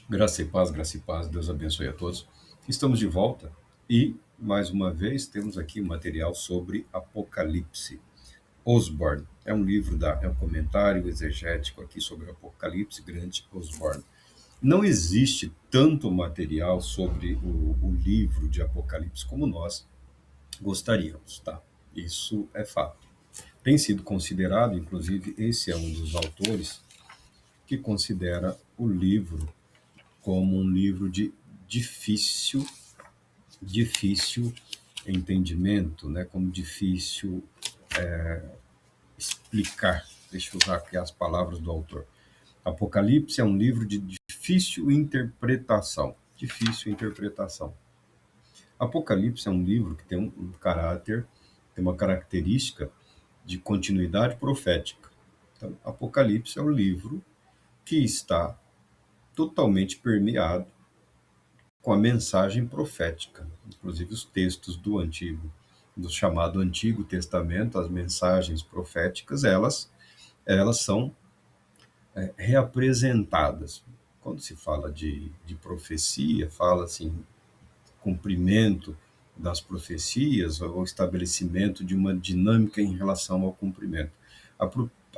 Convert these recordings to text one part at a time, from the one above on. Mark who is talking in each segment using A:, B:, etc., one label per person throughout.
A: Graça e paz, Deus abençoe a todos. Estamos de volta e, mais uma vez, temos aqui um material sobre Apocalipse. Osborne, é um comentário exegético aqui sobre Apocalipse, Grant Osborne. Não existe tanto material sobre o livro de Apocalipse como nós gostaríamos, tá? Isso é fato. Tem sido considerado, inclusive, esse é um dos autores que considera o livro como um livro de difícil, difícil entendimento, né? Como difícil explicar. Deixa eu usar aqui as palavras do autor. Apocalipse é um livro de difícil interpretação. Difícil interpretação. Apocalipse é um livro que tem um caráter, tem uma característica de continuidade profética. Então, Apocalipse é um livro que está totalmente permeado com a mensagem profética, inclusive os textos do chamado Antigo Testamento, as mensagens proféticas, elas são reapresentadas. Quando se fala de profecia, fala assim, cumprimento das profecias ou estabelecimento de uma dinâmica em relação ao cumprimento.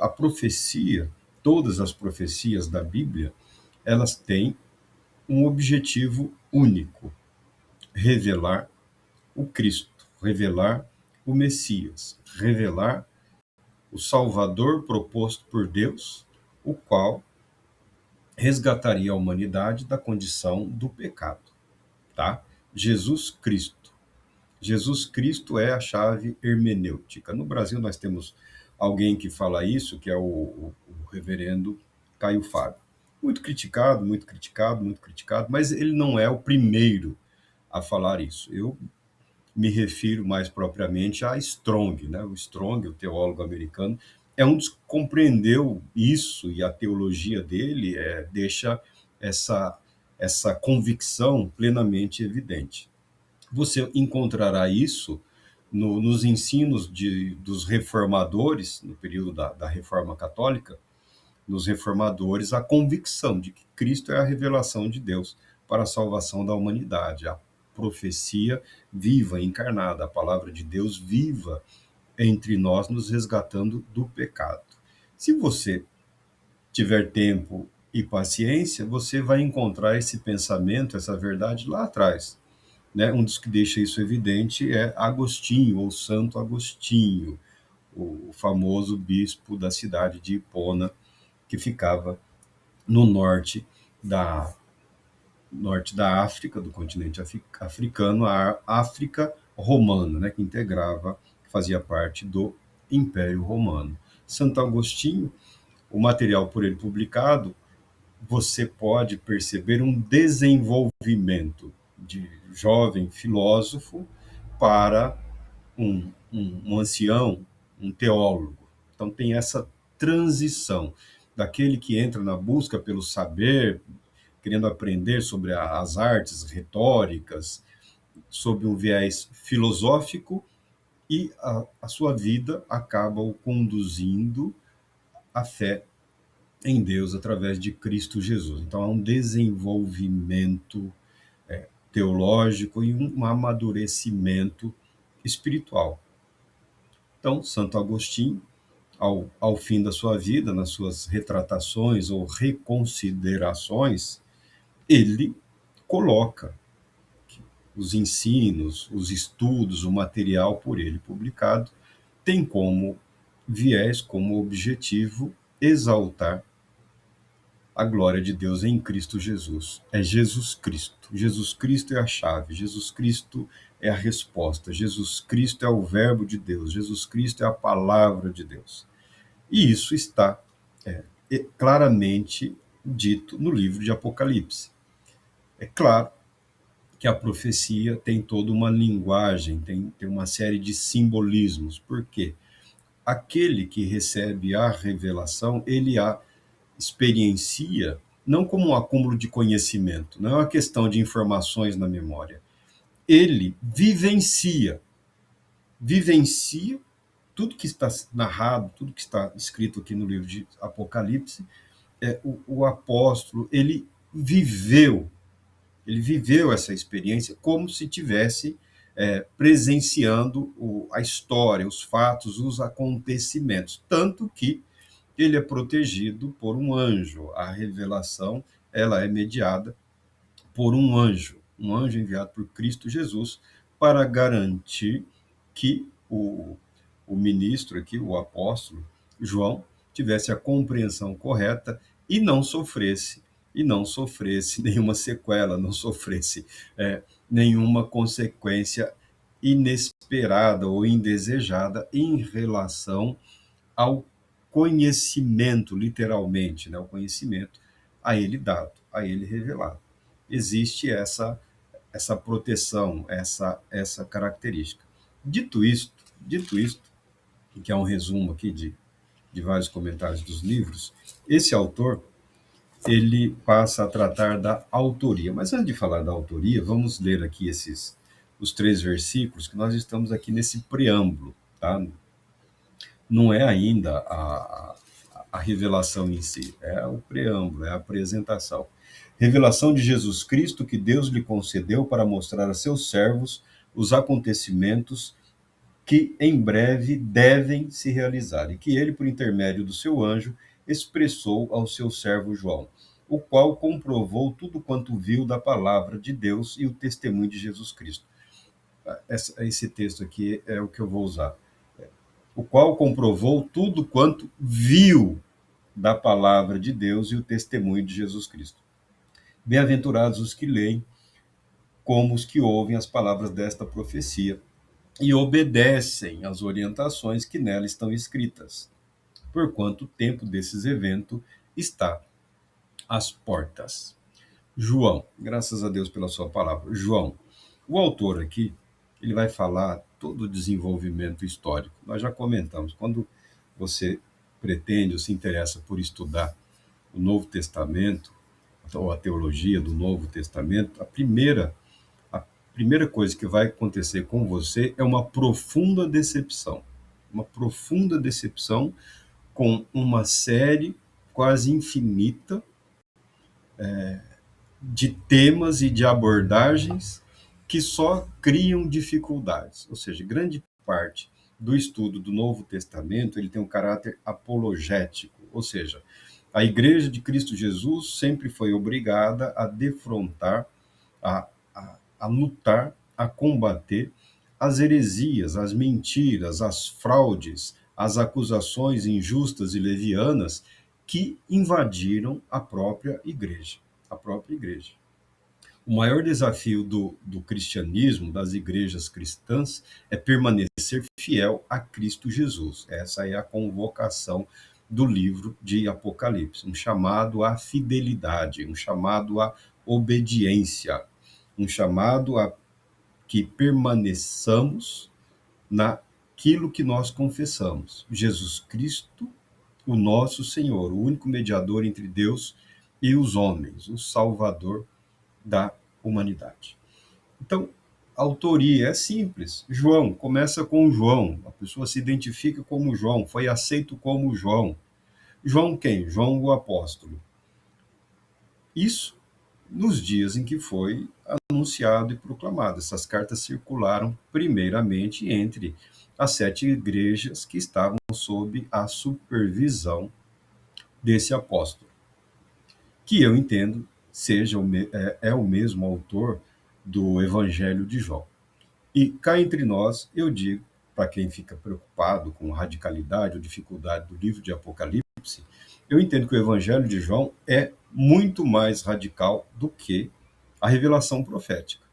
A: A profecia, todas as profecias da Bíblia, elas têm um objetivo único: revelar o Cristo, revelar o Messias, revelar o Salvador proposto por Deus, o qual resgataria a humanidade da condição do pecado, tá? Jesus Cristo. Jesus Cristo é a chave hermenêutica. No Brasil nós temos alguém que fala isso, que é o reverendo Caio Fábio. Muito criticado, muito criticado, muito criticado, mas ele não é o primeiro a falar isso. Eu me refiro mais propriamente a Strong, né? O Strong, o teólogo americano, é um dos que compreendeu isso, e a teologia dele deixa essa, essa convicção plenamente evidente. Você encontrará isso nos ensinos dos reformadores, no período da Reforma Católica, nos reformadores, a convicção de que Cristo é a revelação de Deus para a salvação da humanidade, a profecia viva, encarnada, a palavra de Deus viva entre nós, nos resgatando do pecado. Se você tiver tempo e paciência, você vai encontrar esse pensamento, essa verdade lá atrás, né? Um dos que deixa isso evidente é Agostinho, ou Santo Agostinho, o famoso bispo da cidade de Hipona, que ficava no da, norte da África, do continente africano, a África romana, né, que integrava, que fazia parte do Império Romano. Santo Agostinho, o material por ele publicado, você pode perceber um desenvolvimento de jovem filósofo para um ancião, um teólogo. Então tem essa transição daquele que entra na busca pelo saber, querendo aprender sobre as artes retóricas, sob um viés filosófico, e a sua vida acaba o conduzindo à fé em Deus através de Cristo Jesus. Então há um desenvolvimento teológico e um amadurecimento espiritual. Então, Santo Agostinho, ao fim da sua vida, nas suas retratações ou reconsiderações, ele coloca os ensinos, os estudos, o material por ele publicado, tem como viés, como objetivo, exaltar a glória de Deus em Cristo Jesus. É Jesus Cristo. Jesus Cristo é a chave. Jesus Cristo é a resposta. Jesus Cristo é o verbo de Deus. Jesus Cristo é a palavra de Deus. E isso está claramente dito no livro de Apocalipse. É claro que a profecia tem toda uma linguagem, tem uma série de simbolismos. Por quê? Aquele que recebe a revelação, ele a experiencia não como um acúmulo de conhecimento, não é uma questão de informações na memória. Ele vivencia tudo que está narrado, tudo que está escrito aqui no livro de Apocalipse. O apóstolo, ele viveu, ele viveu essa experiência como se tivesse presenciando a história, os fatos, os acontecimentos. Tanto que ele é protegido por um anjo. A revelação, ela é mediada por um anjo enviado por Cristo Jesus para garantir que o ministro aqui, o apóstolo João, tivesse a compreensão correta e não sofresse nenhuma sequela, não sofresse nenhuma consequência inesperada ou indesejada em relação ao conhecimento, literalmente, né? O conhecimento a ele dado, a ele revelado. Existe essa proteção, essa característica. Dito isto, que é um resumo aqui de vários comentários dos livros, esse autor ele passa a tratar da autoria. Mas antes de falar da autoria, vamos ler aqui os 3 versículos que nós estamos aqui nesse preâmbulo, tá? Não é ainda a revelação em si, é o preâmbulo, é a apresentação. Revelação de Jesus Cristo que Deus lhe concedeu para mostrar a seus servos os acontecimentos que em breve devem se realizar, e que ele, por intermédio do seu anjo, expressou ao seu servo João, o qual comprovou tudo quanto viu da palavra de Deus e o testemunho de Jesus Cristo. Esse texto aqui é o que eu vou usar. O qual comprovou tudo quanto viu da palavra de Deus e o testemunho de Jesus Cristo. Bem-aventurados os que leem, como os que ouvem as palavras desta profecia e obedecem às orientações que nela estão escritas, porquanto o tempo desses eventos está às portas. João, graças a Deus pela sua palavra. João, o autor aqui, ele vai falar todo o desenvolvimento histórico. Nós já comentamos, quando você pretende ou se interessa por estudar o Novo Testamento, ou a teologia do Novo Testamento, a primeira coisa que vai acontecer com você é uma profunda decepção. Uma profunda decepção com uma série quase infinita de temas e de abordagens que só criam dificuldades. Ou seja, grande parte do estudo do Novo Testamento ele tem um caráter apologético, ou seja, a Igreja de Cristo Jesus sempre foi obrigada a defrontar, a lutar, a combater as heresias, as mentiras, as fraudes, as acusações injustas e levianas que invadiram a própria igreja. A própria igreja. O maior desafio do cristianismo, das igrejas cristãs, é permanecer fiel a Cristo Jesus. Essa é a convocação do livro de Apocalipse, um chamado à fidelidade, um chamado à obediência, um chamado a que permaneçamos naquilo que nós confessamos. Jesus Cristo, o nosso Senhor, o único mediador entre Deus e os homens, o Salvador da humanidade. Então, a autoria é simples. João, começa com João. A pessoa se identifica como João, foi aceito como João. João quem? João o apóstolo. Isso nos dias em que foi anunciado e proclamado. Essas cartas circularam primeiramente entre as 7 igrejas que estavam sob a supervisão desse apóstolo, que eu entendo seja o mesmo autor do Evangelho de João. E cá entre nós, eu digo, para quem fica preocupado com radicalidade ou dificuldade do livro de Apocalipse, eu entendo que o Evangelho de João é muito mais radical do que a revelação profética,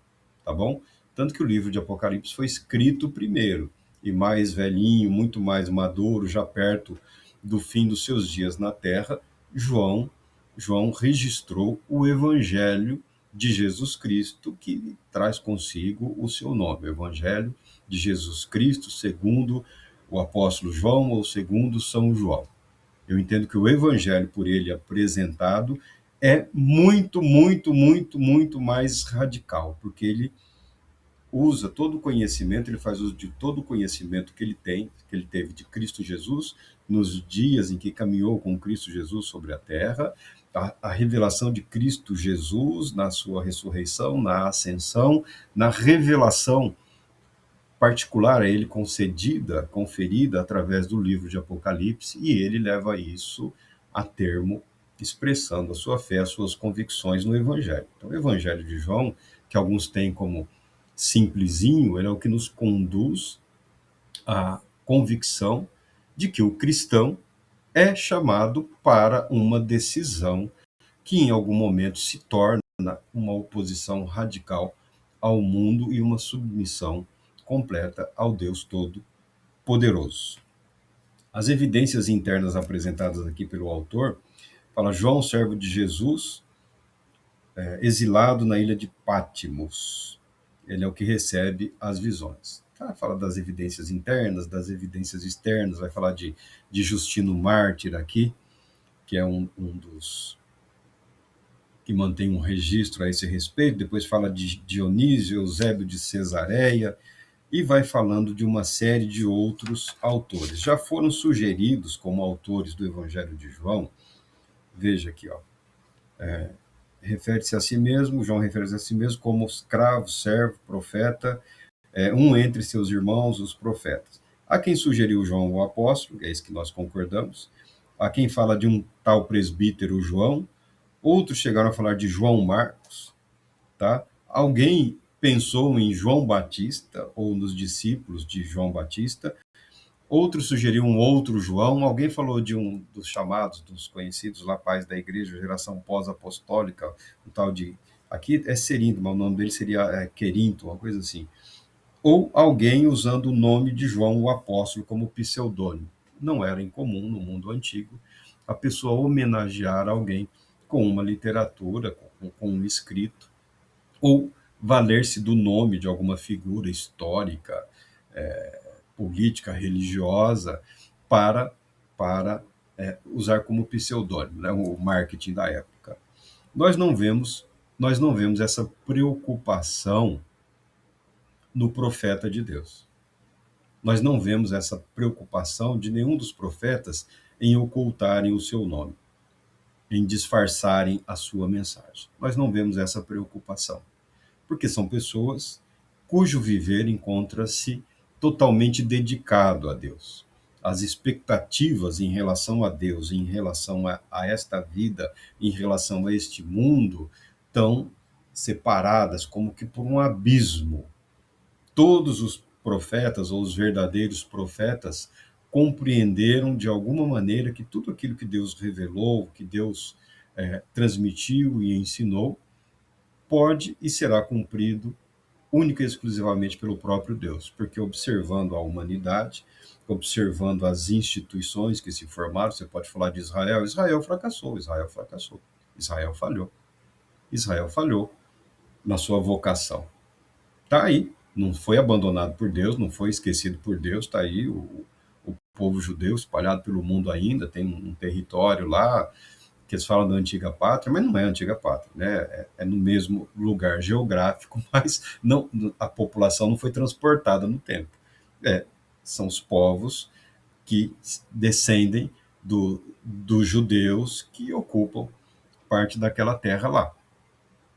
A: tá bom? Tanto que o livro de Apocalipse foi escrito primeiro, e mais velhinho, muito mais maduro, já perto do fim dos seus dias na Terra, João registrou o Evangelho de Jesus Cristo, que traz consigo o seu nome, o Evangelho de Jesus Cristo, segundo o apóstolo João ou segundo São João. Eu entendo que o Evangelho por ele apresentado é muito, muito, muito, muito mais radical, porque ele usa todo o conhecimento, ele faz uso de todo o conhecimento que ele tem, que ele teve de Cristo Jesus, nos dias em que caminhou com Cristo Jesus sobre a terra, A revelação de Cristo Jesus na sua ressurreição, na ascensão, na revelação particular a ele concedida, conferida através do livro de Apocalipse, e ele leva isso a termo, expressando a sua fé, as suas convicções no Evangelho. Então, o Evangelho de João, que alguns têm como simplesinho, ele é o que nos conduz à convicção de que o cristão é chamado para uma decisão que em algum momento se torna uma oposição radical ao mundo e uma submissão completa ao Deus Todo-Poderoso. As evidências internas apresentadas aqui pelo autor, fala João, servo de Jesus, exilado na ilha de Patmos. Ele é o que recebe as visões. Tá? Fala das evidências internas, das evidências externas, vai falar de Justino Mártir aqui, que é um dos que mantém um registro a esse respeito, depois fala de Dionísio, Eusébio de Cesareia, e vai falando de uma série de outros autores. Já foram sugeridos como autores do Evangelho de João, veja aqui, ó, refere-se a si mesmo, João refere-se a si mesmo como escravo, servo, profeta, um entre seus irmãos, os profetas. Há quem sugeriu João o apóstolo, é isso que nós concordamos, há quem fala de um tal presbítero João, outros chegaram a falar de João Marcos, tá? Alguém pensou em João Batista, ou nos discípulos de João Batista, outro sugeriu um outro João, alguém falou de um dos chamados, dos conhecidos lá, pais da igreja, geração pós-apostólica, um tal de, aqui é Cerinto, mas o nome dele seria Querinto, uma coisa assim. Ou alguém usando o nome de João o apóstolo como pseudônimo. Não era incomum no mundo antigo a pessoa homenagear alguém com uma literatura, com um escrito, ou valer-se do nome de alguma figura histórica, política, religiosa, para usar como pseudônimo, né, o marketing da época. Nós não vemos essa preocupação no profeta de Deus. Nós não vemos essa preocupação de nenhum dos profetas em ocultarem o seu nome, em disfarçarem a sua mensagem. Nós não vemos essa preocupação, porque são pessoas cujo viver encontra-se totalmente dedicado a Deus. As expectativas em relação a Deus, em relação a esta vida, em relação a este mundo, estão separadas como que por um abismo. Todos os profetas, ou os verdadeiros profetas, compreenderam de alguma maneira que tudo aquilo que Deus revelou, que Deus transmitiu e ensinou, pode e será cumprido única e exclusivamente pelo próprio Deus, porque observando a humanidade, observando as instituições que se formaram, você pode falar de Israel, Israel fracassou, Israel falhou na sua vocação. Está aí, não foi abandonado por Deus, não foi esquecido por Deus, está aí o povo judeu espalhado pelo mundo ainda, tem um território lá, que eles falam da antiga pátria, mas não é a antiga pátria, né? É no mesmo lugar geográfico, mas não, a população não foi transportada no tempo. São os povos que descendem dos judeus que ocupam parte daquela terra lá.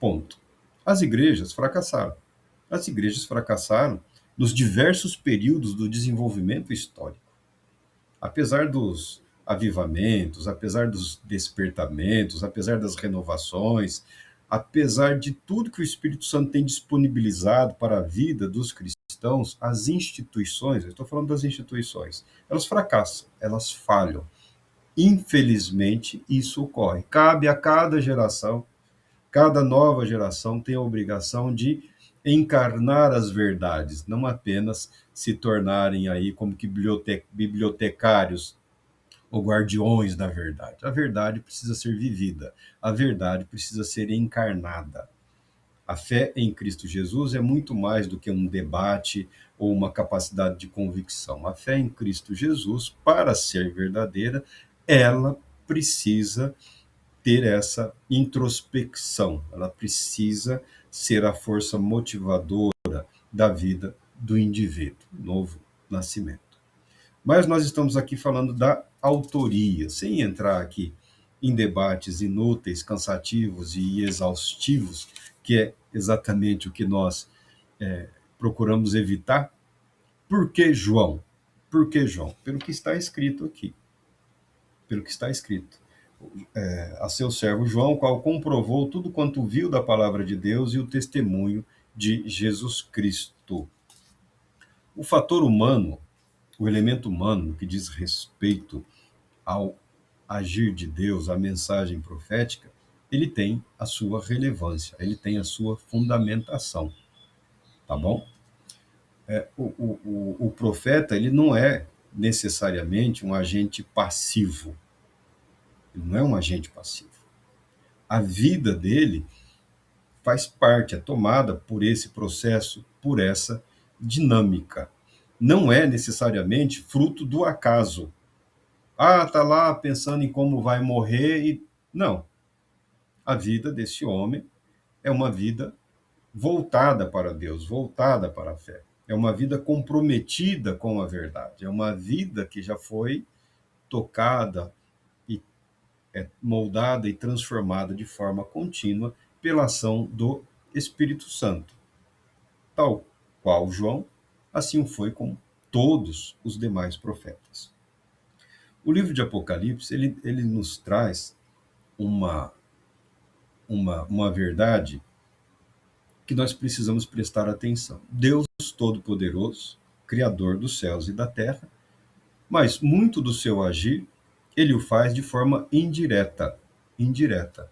A: Ponto. As igrejas fracassaram. As igrejas fracassaram nos diversos períodos do desenvolvimento histórico. Apesar dos avivamentos, apesar dos despertamentos, apesar das renovações, apesar de tudo que o Espírito Santo tem disponibilizado para a vida dos cristãos, as instituições, eu estou falando das instituições, elas fracassam, elas falham. Infelizmente, isso ocorre. Cabe a cada geração, cada nova geração tem a obrigação de encarnar as verdades, não apenas se tornarem aí como que bibliotecários ou guardiões da verdade. A verdade precisa ser vivida, a verdade precisa ser encarnada. A fé em Cristo Jesus é muito mais do que um debate ou uma capacidade de convicção. A fé em Cristo Jesus, para ser verdadeira, ela precisa ter essa introspecção, ela precisa ser a força motivadora da vida do indivíduo, novo nascimento. Mas nós estamos aqui falando da autoria, sem entrar aqui em debates inúteis, cansativos e exaustivos, que é exatamente o que nós procuramos evitar. Por que João? Por que João? Pelo que está escrito aqui. Pelo que está escrito. A seu servo João, qual comprovou tudo quanto viu da palavra de Deus e o testemunho de Jesus Cristo. O fator humano, o elemento humano que diz respeito ao agir de Deus, à mensagem profética, ele tem a sua relevância, ele tem a sua fundamentação, tá bom? O profeta, ele não é necessariamente um agente passivo, ele não é um agente passivo. A vida dele faz parte, é tomada por esse processo, por essa dinâmica. Não é necessariamente fruto do acaso. Tá lá pensando em como vai morrer e... Não. A vida desse homem é uma vida voltada para Deus, voltada para a fé. É uma vida comprometida com a verdade. É uma vida que já foi tocada e moldada e transformada de forma contínua pela ação do Espírito Santo. Tal qual João, assim foi com todos os demais profetas. O livro de Apocalipse, ele nos traz uma verdade que nós precisamos prestar atenção. Deus Todo-Poderoso, Criador dos céus e da terra, mas muito do seu agir, ele o faz de forma indireta. Indireta.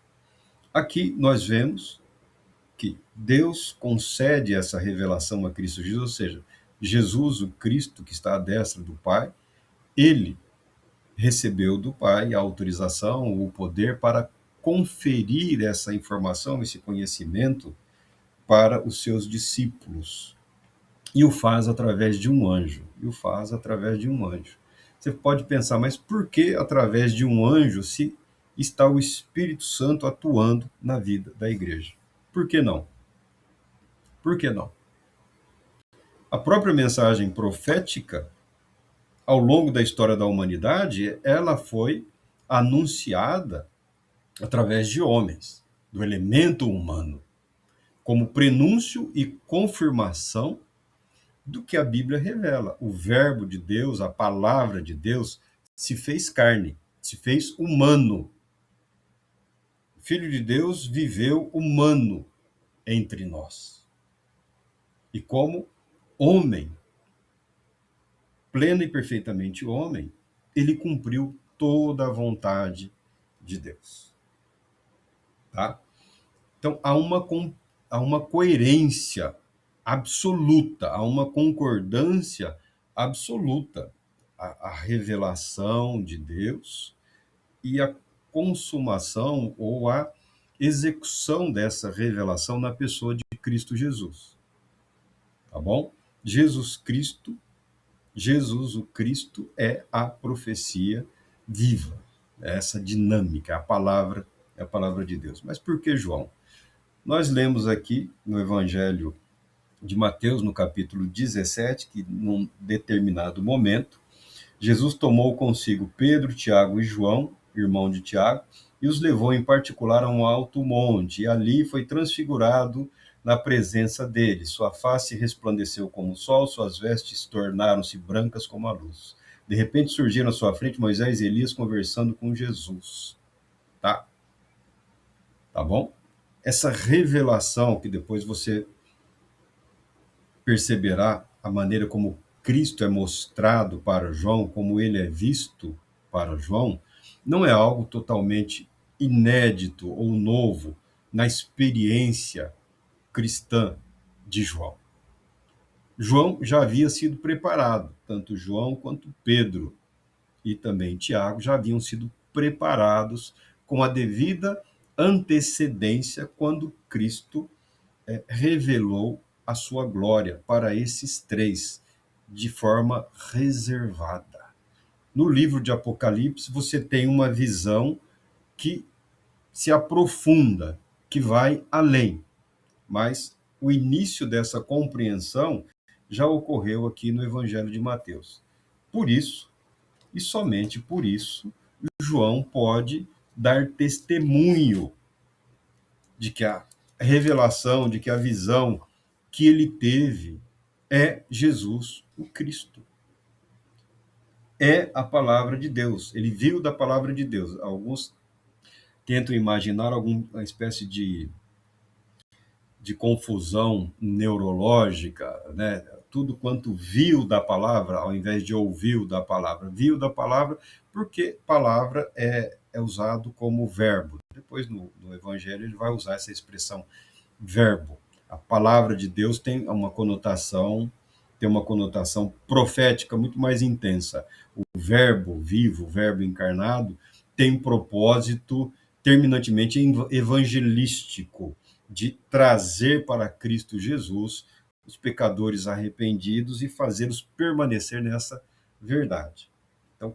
A: Aqui nós vemos que Deus concede essa revelação a Cristo Jesus, ou seja, Jesus, o Cristo que está à destra do Pai, ele recebeu do Pai a autorização, o poder para conferir essa informação, esse conhecimento para os seus discípulos. E o faz através de um anjo. E o faz através de um anjo. Você pode pensar, mas por que através de um anjo se está o Espírito Santo atuando na vida da igreja? Por que não? Por que não? A própria mensagem profética, ao longo da história da humanidade, ela foi anunciada através de homens, do elemento humano, como prenúncio e confirmação do que a Bíblia revela. O verbo de Deus, a palavra de Deus, se fez carne, se fez humano. O Filho de Deus viveu humano entre nós. E como homem, pleno e perfeitamente homem, ele cumpriu toda a vontade de Deus. Tá? Então, há uma coerência absoluta, há uma concordância absoluta. A revelação de Deus e a consumação ou a execução dessa revelação na pessoa de Cristo Jesus. Tá bom? Jesus o Cristo é a profecia viva, essa dinâmica, é a palavra de Deus. Mas por que João? Nós lemos aqui no Evangelho de Mateus, no capítulo 17, que num determinado momento, Jesus tomou consigo Pedro, Tiago e João, irmão de Tiago, e os levou em particular a um alto monte, e ali foi transfigurado na presença deles. Sua face resplandeceu como o sol, suas vestes tornaram-se brancas como a luz. De repente surgiram à sua frente Moisés e Elias conversando com Jesus. Tá? Tá bom? Essa revelação que depois você perceberá a maneira como Cristo é mostrado para João, como ele é visto para João, não é algo totalmente inédito ou novo na experiência cristã de João. João já havia sido preparado, tanto João quanto Pedro e também Tiago já haviam sido preparados com a devida antecedência quando Cristo revelou a sua glória para esses três de forma reservada. No livro de Apocalipse, você tem uma visão que se aprofunda, que vai além. Mas o início dessa compreensão já ocorreu aqui no Evangelho de Mateus. Por isso, e somente por isso, João pode dar testemunho de que a revelação, de que a visão que ele teve é Jesus, o Cristo. É a palavra de Deus. Ele viu da palavra de Deus. Alguns tentam imaginar alguma espécie de confusão neurológica, né? Tudo quanto viu da palavra, ao invés de ouviu da palavra. Viu da palavra, porque palavra é usado como verbo. Depois, no Evangelho, ele vai usar essa expressão verbo. A palavra de Deus tem uma conotação profética muito mais intensa. O verbo vivo, o verbo encarnado, tem um propósito terminantemente evangelístico, de trazer para Cristo Jesus os pecadores arrependidos e fazê-los permanecer nessa verdade. Então,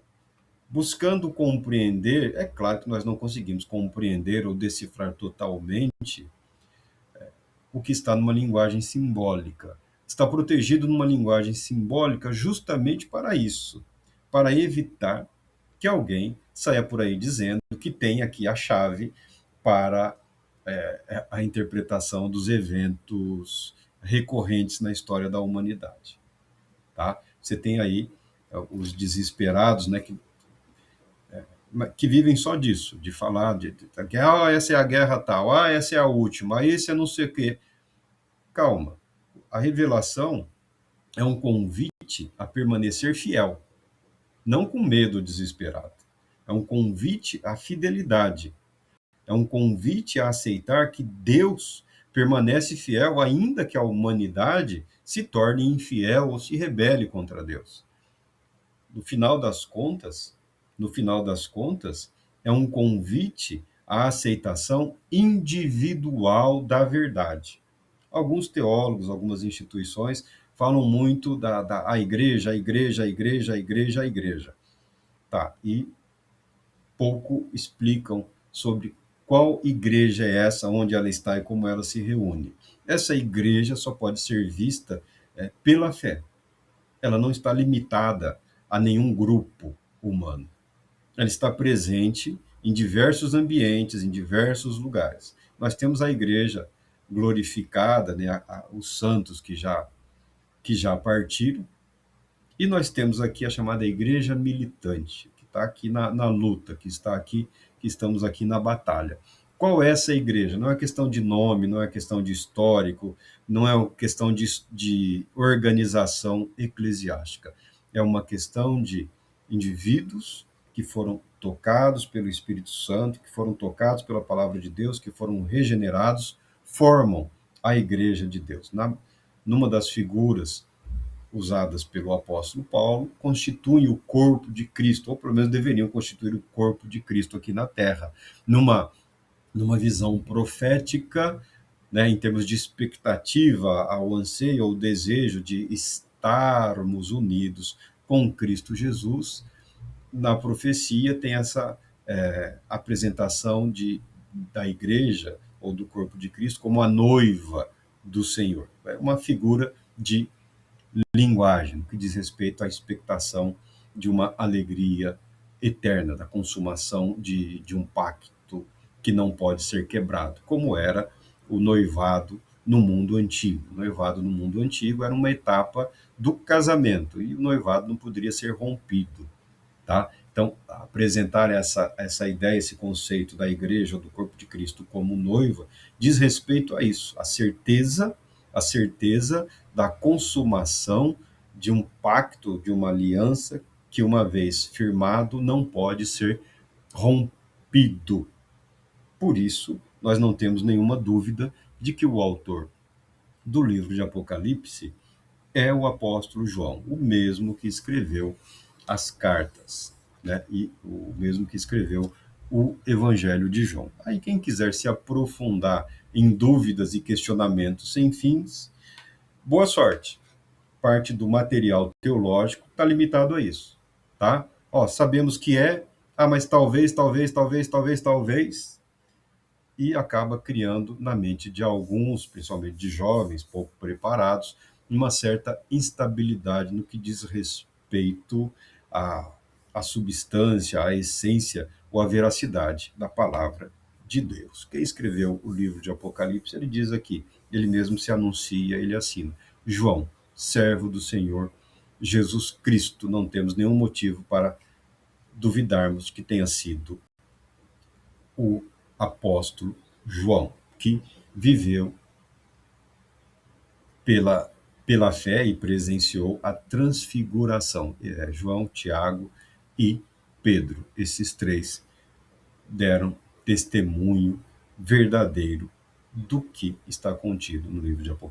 A: buscando compreender, é claro que nós não conseguimos compreender ou decifrar totalmente o que está numa linguagem simbólica. Está protegido numa linguagem simbólica justamente para isso, para evitar que alguém saia por aí dizendo que tem aqui a chave para a interpretação dos eventos recorrentes na história da humanidade. Tá? Você tem aí os desesperados, né, que vivem só disso, de falar de essa é a guerra tal, essa é a última, esse é não sei o quê. Calma. A revelação é um convite a permanecer fiel, não com medo desesperado. É um convite à fidelidade. É um convite a aceitar que Deus permanece fiel, ainda que a humanidade se torne infiel ou se rebele contra Deus. No final das contas, é um convite à aceitação individual da verdade. Alguns teólogos, algumas instituições falam muito da a igreja, a igreja, a igreja, a igreja, a igreja. Tá, e pouco explicam sobre qual igreja é essa, onde ela está e como ela se reúne. Essa igreja só pode ser vista pela fé. Ela não está limitada a nenhum grupo humano. Ela está presente em diversos ambientes, em diversos lugares. Nós temos a igreja glorificada, né, os santos que já partiram, e nós temos aqui a chamada igreja militante, que está aqui na luta, que está aqui, que estamos aqui na batalha. Qual é essa igreja? Não é questão de nome, não é questão de histórico, não é questão de organização eclesiástica. É uma questão de indivíduos que foram tocados pelo Espírito Santo, que foram tocados pela palavra de Deus, que foram regenerados, formam a igreja de Deus. Numa das figuras usadas pelo apóstolo Paulo, constituem o corpo de Cristo, ou pelo menos deveriam constituir o corpo de Cristo aqui na Terra, numa visão profética, né, em termos de expectativa, ao anseio, ao desejo de estarmos unidos com Cristo Jesus. Na profecia tem essa apresentação da igreja, ou do corpo de Cristo, como a noiva do Senhor. É uma figura de linguagem, no que diz respeito à expectação de uma alegria eterna, da consumação de um pacto que não pode ser quebrado, como era o noivado no mundo antigo. O noivado no mundo antigo era uma etapa do casamento, e o noivado não poderia ser rompido. Tá? Então, apresentar essa ideia, esse conceito da igreja, do corpo de Cristo como noiva, diz respeito a isso, a certeza da consumação de um pacto, de uma aliança que, uma vez firmado, não pode ser rompido. Por isso, nós não temos nenhuma dúvida de que o autor do livro de Apocalipse é o apóstolo João, o mesmo que escreveu as cartas, né? E o mesmo que escreveu o Evangelho de João. Aí quem quiser se aprofundar em dúvidas e questionamentos sem fins, boa sorte. Parte do material teológico está limitado a isso, tá? Ó, sabemos que mas talvez, e acaba criando na mente de alguns, principalmente de jovens pouco preparados, uma certa instabilidade no que diz respeito a substância, a essência ou a veracidade da palavra de Deus. Quem escreveu o livro de Apocalipse, ele diz aqui, ele mesmo se anuncia, ele assina. João, servo do Senhor Jesus Cristo. Não temos nenhum motivo para duvidarmos que tenha sido o apóstolo João, que viveu pela, pela fé e presenciou a transfiguração. João, Tiago e Pedro. Esses três deram testemunho verdadeiro do que está contido no livro de Apocalipse.